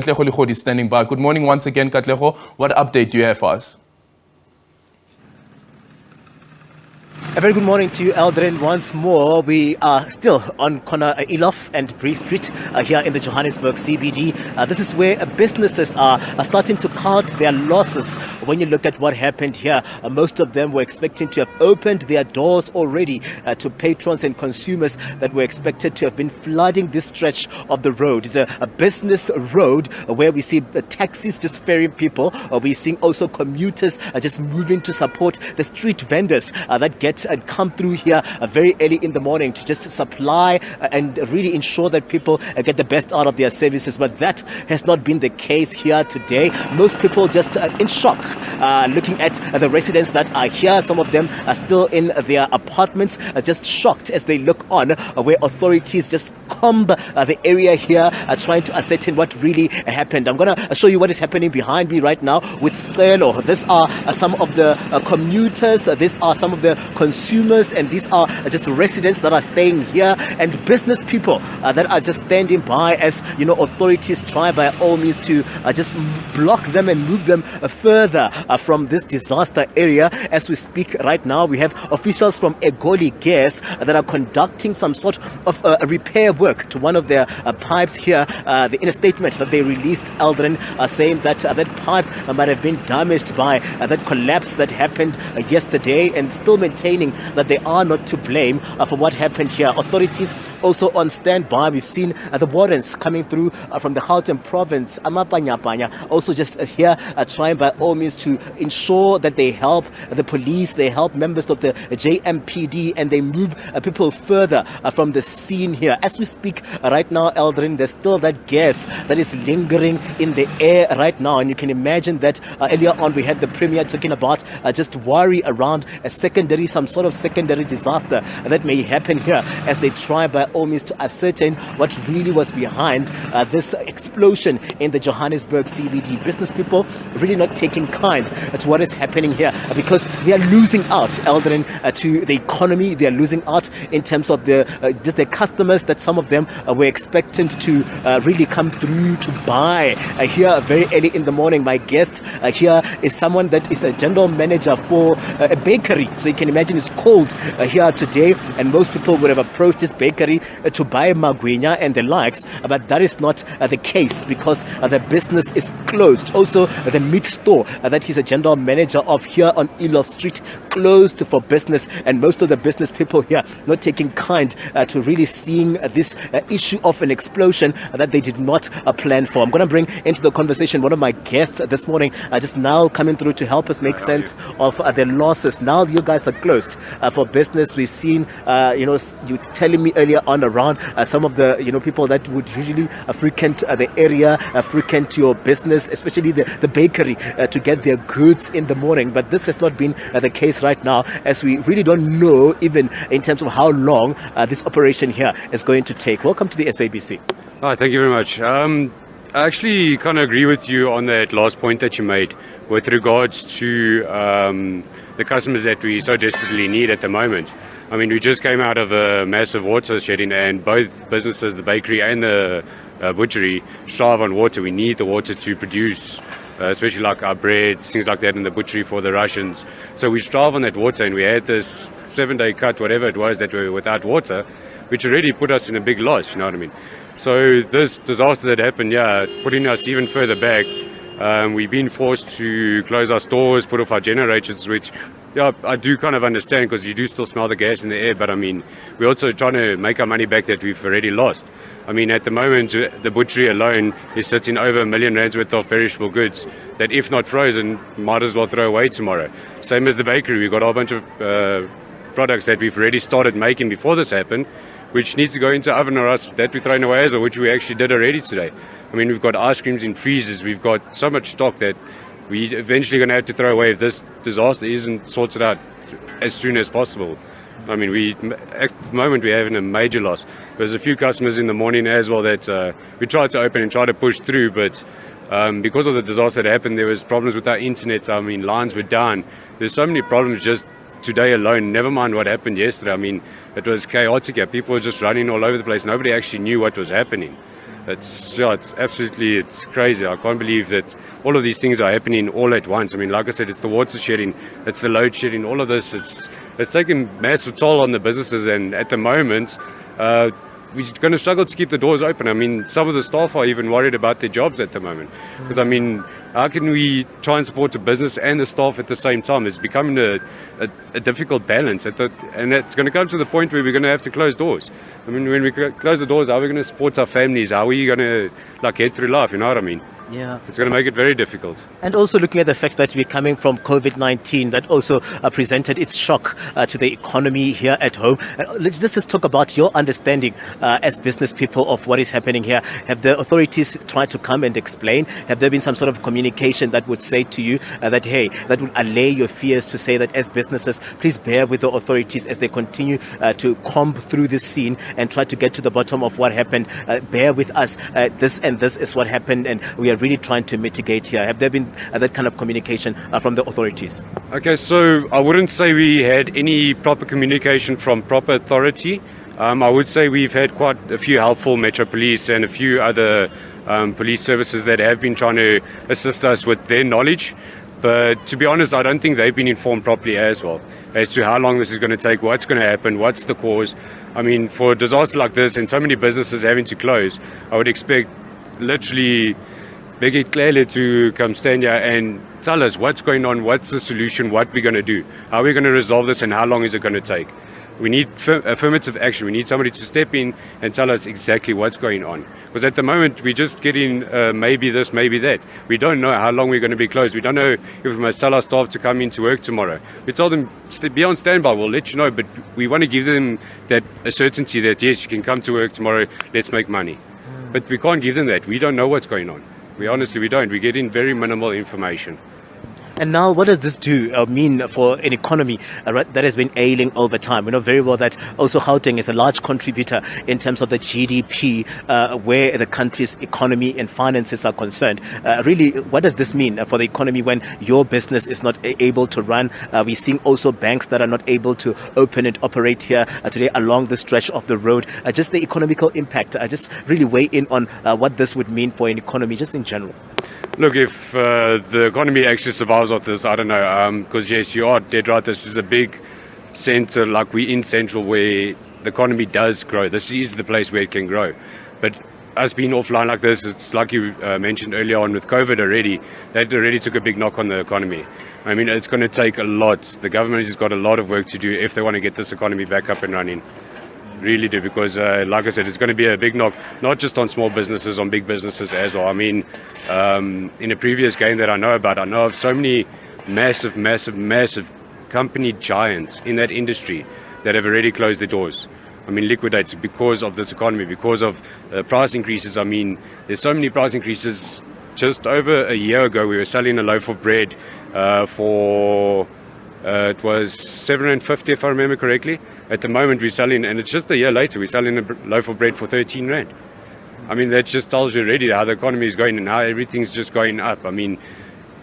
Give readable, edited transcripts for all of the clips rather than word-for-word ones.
LEGODI is standing by. Good morning once again, KATLEGO. What update do you have for us? A very good morning to you, Eldrin. Once more, we are still on corner Elof and Bree Street here in the Johannesburg CBD. This is where businesses are starting to count their losses. When you look at what happened here, most of them were expecting to have opened their doors already to patrons and consumers that were expected to have been flooding this stretch of the road. It's a business road where we see taxis just ferrying people. We're seeing also commuters just moving to support the street vendors that get and come through here very early in the morning to just supply and really ensure that people get the best out of their services. But that has not been the case here today. Most people just in shock looking at the residents that are here. Some of them are still in their apartments, just shocked as they look on where authorities just comb the area here trying to ascertain what really happened. I'm going to show you what is happening behind me right now with Stelo. These are some of the commuters, these are some of the consumers, and these are just residents that are staying here, and business people that are just standing by as authorities try by all means to just block them and move them further from this disaster area. As we speak right now, we have officials from LEGODI Gas that are conducting some sort of repair work to one of their pipes here. In a statement that they released, Eldrin saying that that pipe might have been damaged by that collapse that happened yesterday, and still maintaining that they are not to blame for what happened here. Authorities also on standby. We've seen the wardens coming through from the Gauteng province, Amapanyapanya, also just here trying by all means to ensure that they help the police, they help members of the JMPD, and they move people further from the scene here. As we speak right now, Eldrin, there's still that gas that is lingering in the air right now, and you can imagine that earlier on we had the Premier talking about just worry around some sort of secondary disaster that may happen here as they try by all means to ascertain what really was behind this explosion in the Johannesburg CBD. Business people really not taking kind to what is happening here because they are losing out, Eldrin, to the economy. They are losing out in terms of just the customers that some of them were expectant to really come through to buy here very early in the morning. My guest here is someone that is a general manager for a bakery, so you can imagine it's cold here today, and most people would have approached this bakery to buy magwinya and the likes, but that is not the case because the business is closed. Also, the meat store that he's a general manager of here on Elof Street closed for business, and most of the business people here not taking kind to really seeing this issue of an explosion that they did not plan for. I'm going to bring into the conversation one of my guests this morning, just now coming through to help us make sense of the losses. Now you guys are closed for business. We've seen, you telling me earlier on around some of the, people that would usually frequent the area, frequent your business, especially the bakery, to get their goods in the morning. But this has not been the case right now, as we really don't know even in terms of how long this operation here is going to take. Welcome to the SABC. Oh, thank you very much. I actually kind of agree with you on that last point that you made with regards to the customers that we so desperately need at the moment. I mean, we just came out of a massive water shedding, and both businesses, the bakery and the butchery, strive on water. We need the water to produce, especially like our bread, things like that in the butchery for the Russians. So we strive on that water, and we had this 7-day cut, whatever it was, that we were without water, which already put us in a big loss, you know what I mean? So this disaster that happened, putting us even further back. We've been forced to close our stores, put off our generators, which I do kind of understand because you do still smell the gas in the air. But I mean, we're also trying to make our money back that we've already lost. I mean, at the moment, the butchery alone is sitting over R1 million worth of perishable goods that, if not frozen, might as well throw away tomorrow. Same as the bakery. We've got a whole bunch of products that we've already started making before this happened, which needs to go into oven or else that we're throwing away, or which we actually did already today. I mean, we've got ice creams in freezers. We've got so much stock that we're eventually going to have to throw away if this disaster isn't sorted out as soon as possible. I mean, at the moment we're having a major loss. There's a few customers in the morning as well that we tried to open and try to push through, but because of the disaster that happened, there was problems with our internet. I mean, lines were down. There's so many problems just today alone, never mind what happened yesterday. I mean, it was chaotic. People were just running all over the place. Nobody actually knew what was happening. It's absolutely, it's crazy. I can't believe that all of these things are happening all at once. I mean, like I said, it's the water shedding, it's the load shedding, all of this. It's taking massive toll on the businesses, and at the moment, we're going to struggle to keep the doors open. I mean, some of the staff are even worried about their jobs at the moment. Because, I mean, how can we try and support the business and the staff at the same time? It's becoming a difficult balance. And it's going to come to the point where we're going to have to close doors. I mean, when we close the doors, how are we going to support our families? How are we going to get through life? You know what I mean? Yeah. It's going to make it very difficult. And also looking at the fact that we're coming from COVID-19, that also presented its shock to the economy here at home. Let's just talk about your understanding as business people of what is happening here. Have the authorities tried to come and explain? Have there been some sort of communication that would say to you that, hey, that would allay your fears to say that as businesses, please bear with the authorities as they continue to comb through this scene and try to get to the bottom of what happened. Bear with us. This is what happened, and we are really trying to mitigate here. Have there been that kind of communication from the authorities? Okay, so I wouldn't say we had any proper communication from proper authority. I would say we've had quite a few helpful Metro Police and a few other police services that have been trying to assist us with their knowledge. But to be honest, I don't think they've been informed properly as well as to how long this is going to take, what's going to happen, what's the cause. I mean, for a disaster like this and so many businesses having to close, I would expect literally Becky clearly to come stand here and tell us what's going on, what's the solution, what we're going to do, how we're going to resolve this, and how long is it going to take. We need affirmative action. We need somebody to step in and tell us exactly what's going on. Because at the moment, we're just getting maybe this, maybe that. We don't know how long we're going to be closed. We don't know if we must tell our staff to come into work tomorrow. We told them, be on standby, we'll let you know. But we want to give them that a certainty that, yes, you can come to work tomorrow, let's make money. But we can't give them that. We don't know what's going on. We don't. We're getting very minimal information. And now, what does this mean for an economy that has been ailing over time? We know very well that also Gauteng is a large contributor in terms of the GDP where the country's economy and finances are concerned. Really, what does this mean for the economy when your business is not able to run? We're seeing also banks that are not able to open and operate here today along the stretch of the road. Just the economical impact. Just really weigh in on what this would mean for an economy just in general. Look, if the economy actually survives off this, I don't know, because yes, you are dead right, this is a big center, like we're in Central, where the economy does grow. This is the place where it can grow. But us being offline like this, it's like you mentioned earlier on with COVID already, that already took a big knock on the economy. I mean, it's going to take a lot. The government has got a lot of work to do if they want to get this economy back up and running. Really do, because like I said, it's going to be a big knock, not just on small businesses, on big businesses as well. I mean, in a previous game that I know about, I know of so many massive company giants in that industry that have already closed their doors. I mean, liquidated because of this economy, because of price increases. I mean, there's so many price increases. Just over a year ago, we were selling a loaf of bread for it was R7.50 if I remember correctly. At the moment we're selling, and it's just a year later, we're selling a loaf of bread for R13. I mean, that just tells you already how the economy is going and how everything's just going up. I mean,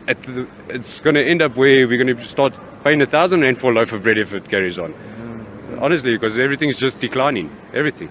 it's going to end up where we're going to start paying R1,000 for a loaf of bread if it carries on. Honestly, because everything's just declining, everything.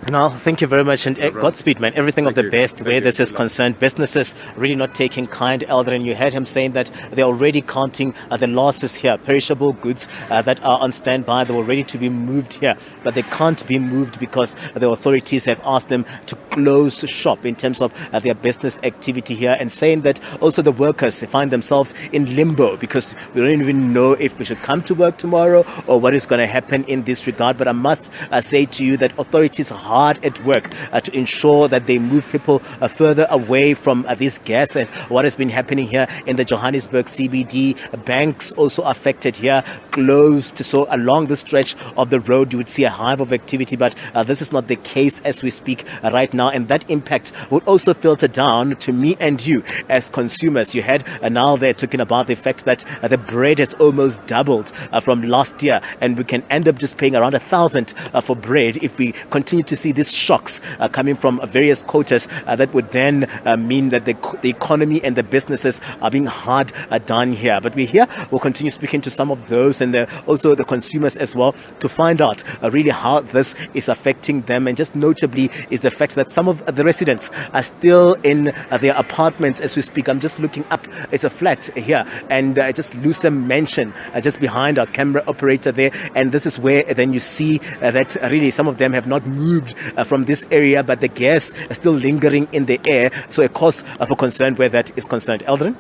Now, thank you very much, and Godspeed, man. Everything of the best where this is concerned. Businesses really not taking kind, Eldrin. You heard him saying that they're already counting the losses here. Perishable goods that are on standby, they were ready to be moved here, but they can't be moved because the authorities have asked them to close shop in terms of their business activity here, and saying that also the workers find themselves in limbo because we don't even know if we should come to work tomorrow or what is going to happen in this regard. But I must say to you that authorities are hard at work to ensure that they move people further away from this gas and what has been happening here in the Johannesburg CBD. Banks also affected here, closed. So along the stretch of the road, you would see a hive of activity, but this is not the case as we speak right now. And that impact would also filter down to me and you as consumers. You had now they're talking about the fact that the bread has almost doubled from last year, and we can end up just paying around 1,000 for bread if we continue to see these shocks coming from various quotas that would then mean that the economy and the businesses are being hard done here. But we'll continue speaking to some of those and also the consumers as well to find out really how this is affecting them. And just notably is the fact that some of the residents are still in their apartments as we speak. I'm just looking up. It's a flat here, and just Lucem Mansion just behind our camera operator there. And this is where then you see that really some of them have not moved from this area, but the gas is still lingering in the air. So a cause for concern where that is concerned. Eldrin?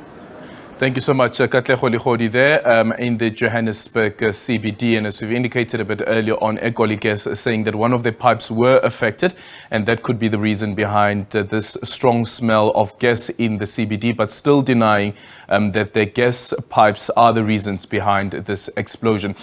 Thank you so much, LEGODI there in the Johannesburg CBD. And as we've indicated a bit earlier on, LEGODI saying that one of their pipes were affected, and that could be the reason behind this strong smell of gas in the CBD, but still denying that their gas pipes are the reasons behind this explosion.